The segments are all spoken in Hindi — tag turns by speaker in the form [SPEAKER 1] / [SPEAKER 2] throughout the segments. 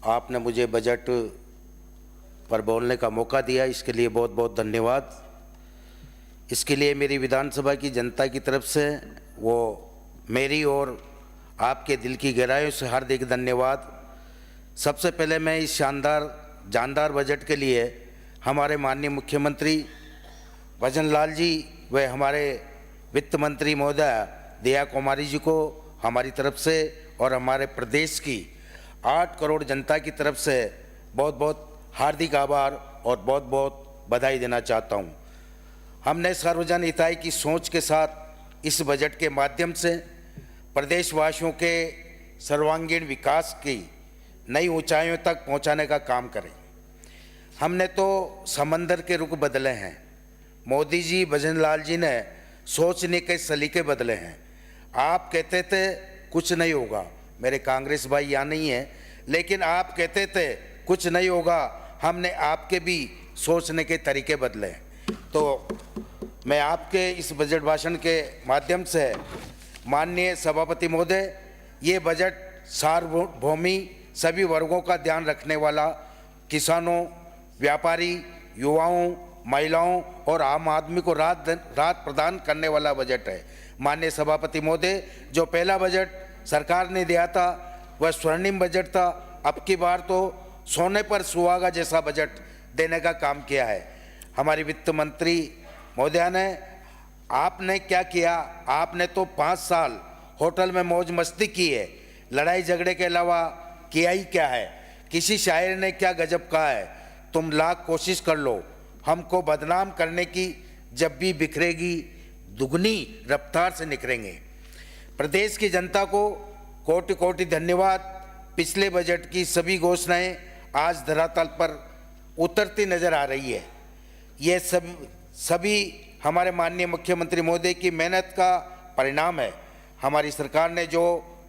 [SPEAKER 1] आपने मुझे बजट पर बोलने का मौका दिया, इसके लिए बहुत बहुत धन्यवाद। इसके लिए मेरी विधानसभा की जनता की तरफ से वो मेरी और आपके दिल की गहराइयों से हार्दिक धन्यवाद। सबसे पहले मैं इस जानदार बजट के लिए हमारे माननीय मुख्यमंत्री भजन लाल जी व हमारे वित्त मंत्री महोदय दया कुमारी जी को हमारी तरफ से और हमारे प्रदेश की 8 करोड़ जनता की तरफ से बहुत बहुत हार्दिक आभार और बहुत बहुत बधाई देना चाहता हूं। हमने सार्वजनिक हिताय की सोच के साथ इस बजट के माध्यम से प्रदेशवासियों के सर्वांगीण विकास की नई ऊंचाइयों तक पहुंचाने का काम करें। हमने तो समंदर के रुख बदले हैं, मोदी जी भजन लाल जी ने सोचने के सलीके बदले हैं। आप कहते थे कुछ नहीं होगा, मेरे कांग्रेस भाई यहाँ नहीं है, लेकिन आप कहते थे कुछ नहीं होगा, हमने आपके भी सोचने के तरीके बदले। तो मैं आपके इस बजट भाषण के माध्यम से माननीय सभापति महोदय, ये बजट सार्वभौमी सभी वर्गों का ध्यान रखने वाला, किसानों, व्यापारी, युवाओं, महिलाओं और आम आदमी को राहत प्रदान करने वाला बजट है। माननीय सभापति महोदय, जो पहला बजट सरकार ने दिया था वह स्वर्णिम बजट था। अब की बार तो सोने पर सुहागा जैसा बजट देने का काम किया है। हमारी वित्त मंत्री महोदया ने, आपने क्या किया? आपने तो 5 साल होटल में मौज मस्ती की है, लड़ाई झगड़े के अलावा किया ही क्या है? किसी शायर ने क्या गजब कहा है, तुम लाख कोशिश कर लो हमको बदनाम करने की, जब भी बिखरेगी दुगनी रफ्तार से निखरेंगे। प्रदेश की जनता को कोटि कोटि धन्यवाद। पिछले बजट की सभी घोषणाएं आज धरातल पर उतरती नजर आ रही है। ये सभी हमारे माननीय मुख्यमंत्री महोदय की मेहनत का परिणाम है। हमारी सरकार ने जो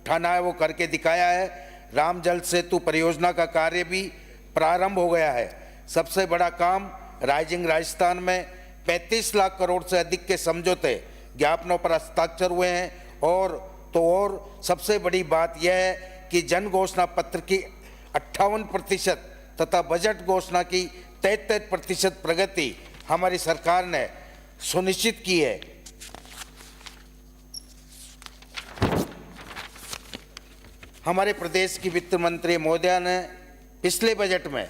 [SPEAKER 1] ठाना है वो करके दिखाया है। राम जल सेतु परियोजना का कार्य भी प्रारंभ हो गया है। सबसे बड़ा काम राइजिंग राजस्थान में 35 लाख करोड़ से अधिक के समझौते ज्ञापनों पर हस्ताक्षर हुए हैं। और सबसे बड़ी बात यह है कि जन घोषणा पत्र की 58% तथा बजट घोषणा की 33% प्रगति हमारी सरकार ने सुनिश्चित की है। हमारे प्रदेश की वित्त मंत्री महोदया ने पिछले बजट में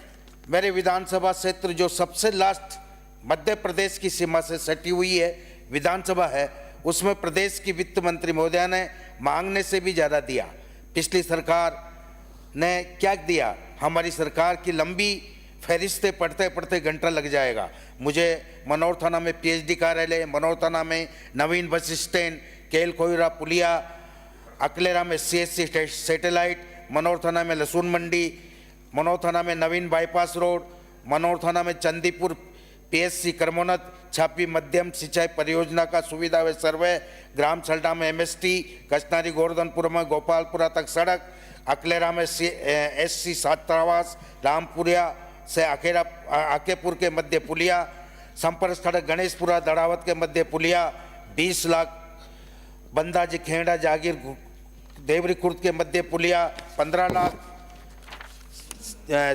[SPEAKER 1] मेरे विधानसभा क्षेत्र, जो सबसे लास्ट मध्य प्रदेश की सीमा से सटी हुई है विधानसभा है, उसमें प्रदेश की वित्त मंत्री महोदया ने मांगने से भी ज़्यादा दिया। पिछली सरकार ने क्या दिया? हमारी सरकार की लंबी फहरिस्तें पढ़ते पढ़ते घंटा लग जाएगा। मुझे मनोर थाना में PhD कार्यालय, मनोर थाना में नवीन बस स्टैंड, केल कोयरा पुलिया, अकलेरा में CSC सैटेलाइट, मनोर थाना में लहसुन मंडी, मनोर थाना में नवीन बाईपास रोड, मनोर थाना में चंदीपुर PSC करमोनत, छापी मध्यम सिंचाई परियोजना का सुविधा व सर्वे, ग्राम सल्डा में MST, कचनारी गोवर्धनपुर में गोपालपुरा तक सड़क, अकलेरा में SC छात्रावास, रामपुरिया से आकेपुर के मध्य पुलिया, संपर्क सड़क गणेशपुरा दड़ावत के मध्य पुलिया, 20 लाख बंदाजी खेड़ा जागीर देवरी खुर्द के मध्य पुलिया, 15 लाख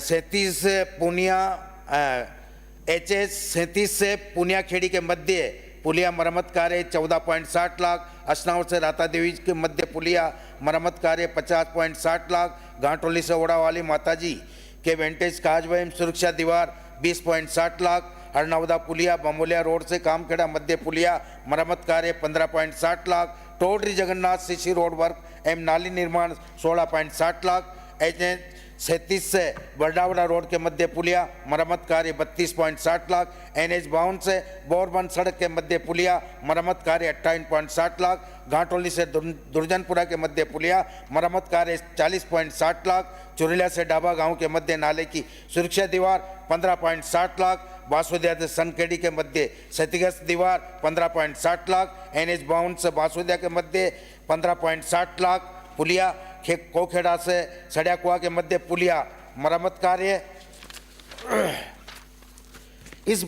[SPEAKER 1] 37 से पुनिया HS 37 से पुनिया खेड़ी के मध्य पुलिया मरम्मत कार्य 14.60 लाख, असनावर से राता देवी के मध्य पुलिया मरम्मत कार्य 50.60 लाख, घाटोली से ओड़ावाली माताजी के वेंटेज काजवयम सुरक्षा दीवार 20.60 लाख, हरनवदा पुलिया बमोलिया रोड से कामखेड़ा मध्य पुलिया मरम्मत कार्य 15.60 lakh, Todari Jagannath CC road work एवं नाली निर्माण 16.60 लाख, HS 37 से बरडावड़ा रोड के मध्य पुलिया मरम्मत कार्य 32.60 लाख, NH 52 से बोरबन सड़क के मध्य पुलिया मरम्मत कार्य 28.60 लाख, घाटोली से दुर्जनपुरा के मध्य पुलिया मरम्मत कार्य 40.60 लाख, चुरिया से डाबा गांव के मध्य नाले की सुरक्षा दीवार 15.60 लाख, बांसुदिया से सनखेड़ी के मध्य क्षतिग्रस्त दीवार 15.60 लाख, NH 52 से बांसुदिया के मध्य 15.60 लाख, पुलिया कोखेड़ा से सड़ियाकुआ के मध्य पुलिया मरम्मत कार्य इस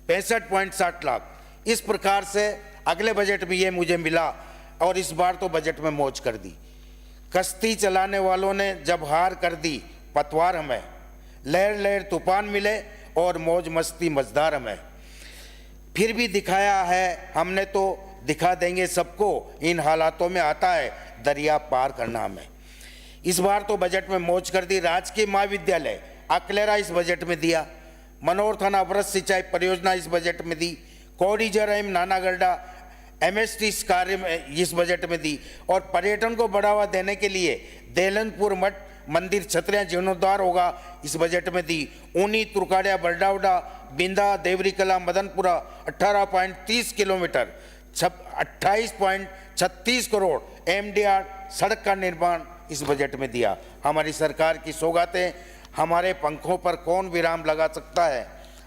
[SPEAKER 1] 65.60 लाख। इस प्रकार से अगले बजट में ये मुझे मिला और इस बार तो बजट में मौज कर दी। कश्ती चलाने वालों ने जब हार कर दी पतवार हमें, लहर लहर तूफान मिले और मौज मस्ती मजदार हमें, फिर भी दिखाया है हमने तो दिखा देंगे सबको, इन हालातों में आता है दरिया पार करना हमें। इस बार तो बजट में मौज कर दी, राजकीय महाविद्यालय अकलेरा इस बजट में दिया, मनोहर थाना अवरत सिंचाई परियोजना इस बजट में दी, कोडीजर एम नानागढ़ा MST इस कार्य में इस बजट में दी, और पर्यटन को बढ़ावा देने के लिए देलनपुर मठ मंदिर छतरिया जीर्णोद्धार होगा इस बजट में दी। ऊनी तुरकाड़िया बरडावड़ा बिंदा देवरी कला मदनपुरा 18.30 किलोमीटर 28.36 करोड़ MDR सड़क का निर्माण इस बजट में दिया। हमारी सरकार की सौगातें, हमारे पंखों पर कौन विराम लगा सकता है,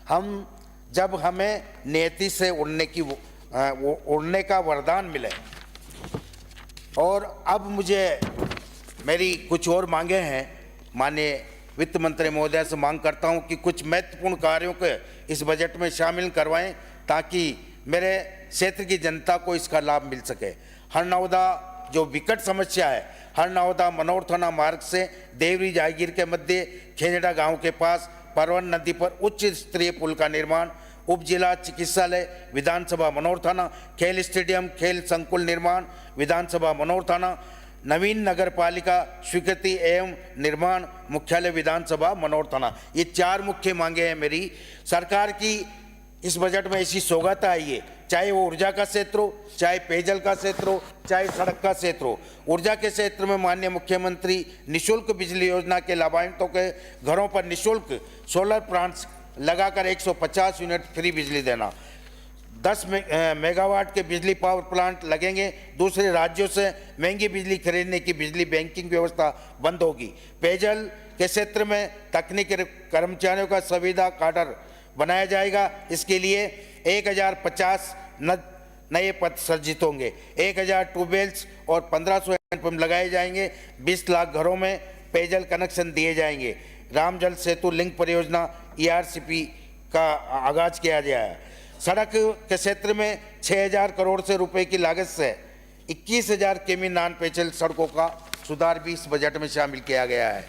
[SPEAKER 1] हम जब हमें नियति से उड़ने का वरदान मिले। और अब मुझे मेरी कुछ और मांगे हैं, माननीय वित्त मंत्री महोदय से मांग करता हूं कि कुछ महत्वपूर्ण कार्यों के इस बजट में शामिल करवाएं ताकि मेरे क्षेत्र की जनता को इसका लाभ मिल सके। हरनौदा जो विकट समस्या है, हरनौदा मनोहर थाना मार्ग से देवरी जागीर के मध्य खेजड़ा गांव के पास परवन नदी पर उच्च स्तरीय पुल का निर्माण, उप जिला चिकित्सालय विधानसभा मनोहर थाना, खेल स्टेडियम खेल संकुल निर्माण विधानसभा मनोहर थाना, नवीन नगर पालिका स्वीकृति एवं निर्माण मुख्यालय विधानसभा मनोहर थाना। ये 4 मुख्य मांगे हैं मेरी। सरकार की इस बजट में ऐसी सौगात आई है, चाहे वो ऊर्जा का क्षेत्र हो, चाहे पेयजल का क्षेत्र हो, चाहे सड़क का क्षेत्र हो। ऊर्जा के क्षेत्र में माननीय मुख्यमंत्री निःशुल्क बिजली योजना के लाभान्वितों के घरों पर निःशुल्क सोलर प्लांट्स लगाकर 150 यूनिट फ्री बिजली देना, 10 मेगावाट के बिजली पावर प्लांट लगेंगे। दूसरे राज्यों से महंगी बिजली खरीदने की बिजली बैंकिंग व्यवस्था बंद होगी। पेयजल के क्षेत्र में तकनीकी कर्मचारियों का सुविधा काडर बनाया जाएगा। इसके लिए 1050 नए पद सृजित होंगे, 1000 ट्यूबवेल्स और 1500 हैंडपंप लगाए जाएंगे। 20 लाख घरों में पेयजल कनेक्शन दिए जाएंगे। राम जल सेतु लिंक परियोजना ERCP का आगाज किया गया है। सड़क के क्षेत्र में 6000 करोड़ से रुपए की लागत से 21,000 किमी नॉन पेयजल सड़कों का सुधार भी इस बजट में शामिल किया गया है।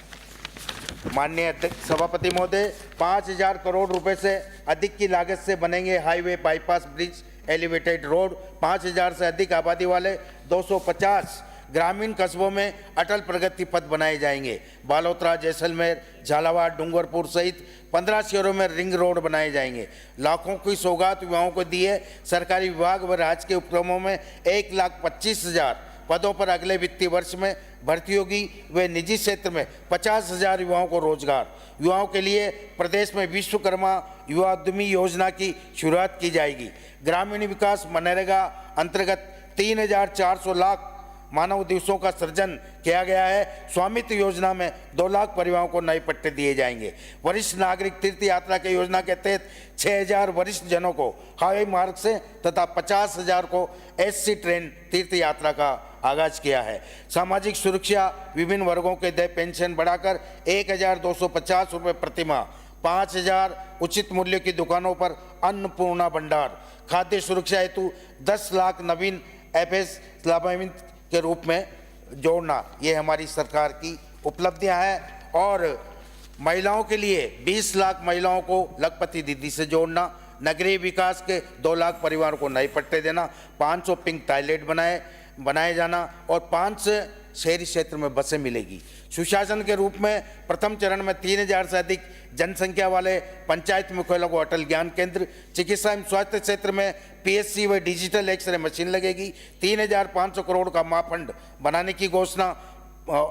[SPEAKER 1] माननीय अध्यक्ष सभापति महोदय, 5000 करोड़ रुपए से अधिक की लागत से बनेंगे highway, bypass, bridge, elevated road. 5000 से अधिक आबादी वाले 250 ग्रामीण कस्बों में अटल प्रगति पथ बनाए जाएंगे। बालोतरा, जैसलमेर, झालावाड़, डूंगरपुर सहित 15 शहरों में रिंग रोड बनाए जाएंगे। लाखों की सौगात युवाओं को दी है। सरकारी विभाग व राज्य के उपक्रमों में 1,25,000 पदों पर अगले वित्तीय वर्ष में भर्ती होगी। वे निजी क्षेत्र में 50,000 युवाओं को रोजगार। युवाओं के लिए प्रदेश में विश्वकर्मा युवा उद्यमी योजना की शुरुआत की जाएगी। ग्रामीण विकास मनरेगा अंतर्गत 3,400 लाख मानव दिवसों का सृजन किया गया है। स्वामित्व योजना में 2 लाख परिवारों को नए पट्टे दिए जाएंगे। वरिष्ठ नागरिक तीर्थ यात्रा के योजना के तहत 6,000 वरिष्ठ जनों को हवाई मार्ग से तथा 50,000 को SC ट्रेन तीर्थ यात्रा का आगाज किया है। सामाजिक सुरक्षा विभिन्न वर्गों के देय पेंशन बढ़ाकर 1,250 रुपये प्रतिमाह, 5,000 उचित मूल्य की दुकानों पर अन्नपूर्णा भंडार, खाद्य सुरक्षा हेतु 10 लाख नवीन FS लाभान्वित के रूप में जोड़ना, ये हमारी सरकार की उपलब्धियां हैं। और महिलाओं के लिए 20 लाख महिलाओं को लखपति दीदी से जोड़ना, नगरीय विकास के 2 लाख परिवारों को नए पट्टे देना, 500 पिंक टॉयलेट बनाए जाना और 5 शहरी क्षेत्र में बसें मिलेगी। सुशासन के रूप में प्रथम चरण में 3000 से अधिक जनसंख्या वाले पंचायत मुख्यालयों को अटल ज्ञान केंद्र, चिकित्सा एवं स्वास्थ्य क्षेत्र में PSC व डिजिटल एक्सरे मशीन लगेगी। 3,500 करोड़ का महाफंड बनाने की घोषणा।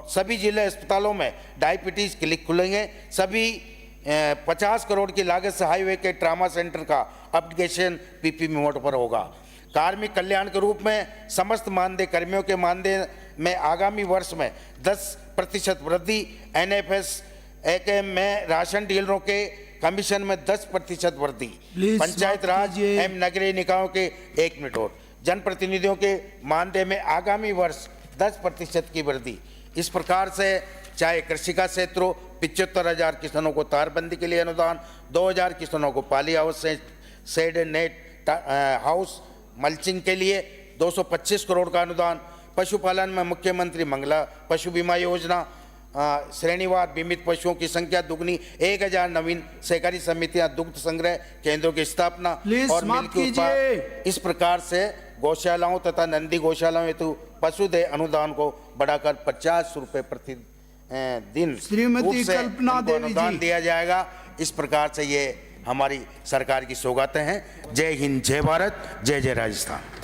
[SPEAKER 1] सभी जिला अस्पतालों में डायबिटीज क्लिनिक खुलेंगे। सभी 50 करोड़ की लागत से हाईवे के ट्रामा सेंटर का अपग्रेडेशन PP मोड पर होगा। कार्मिक कल्याण के रूप में समस्त मानदेय कर्मियों के मानदेय में आगामी वर्ष में 10% वृद्धि। NFS AKM में राशन डीलरों के कमीशन में 10% वृद्धि। पंचायत राज एवं नगरीय निकायों के 1 मिनट और जनप्रतिनिधियों के मानदेय में आगामी वर्ष 10% की वृद्धि। इस प्रकार से चाहे कृषि का क्षेत्र हो, 75,000 किसानों को तारबंदी के लिए अनुदान, 2,000 किसानों को polyhouse shade net house mulching के लिए 225 करोड़ का अनुदान, पशुपालन में मुख्यमंत्री मंगला पशु बीमा योजना, श्रेणीवार बीमित पशुओं की संख्या दुगनी, 1000 नवीन सहकारी समितियां, दुग्ध संग्रह केंद्रों की स्थापना और मिल्क उत्पाद। इस प्रकार से गौशालाओं तथा नंदी गौशालाओं हेतु पशुधन अनुदान को बढ़ाकर 50 रुपए प्रति दिन
[SPEAKER 2] श्रीमती कल्पना देवी
[SPEAKER 1] अनुदान
[SPEAKER 2] जी
[SPEAKER 1] दिया जाएगा। इस प्रकार से ये हमारी सरकार की सौगातें हैं। जय हिंद, जय भारत, जय जय राजस्थान।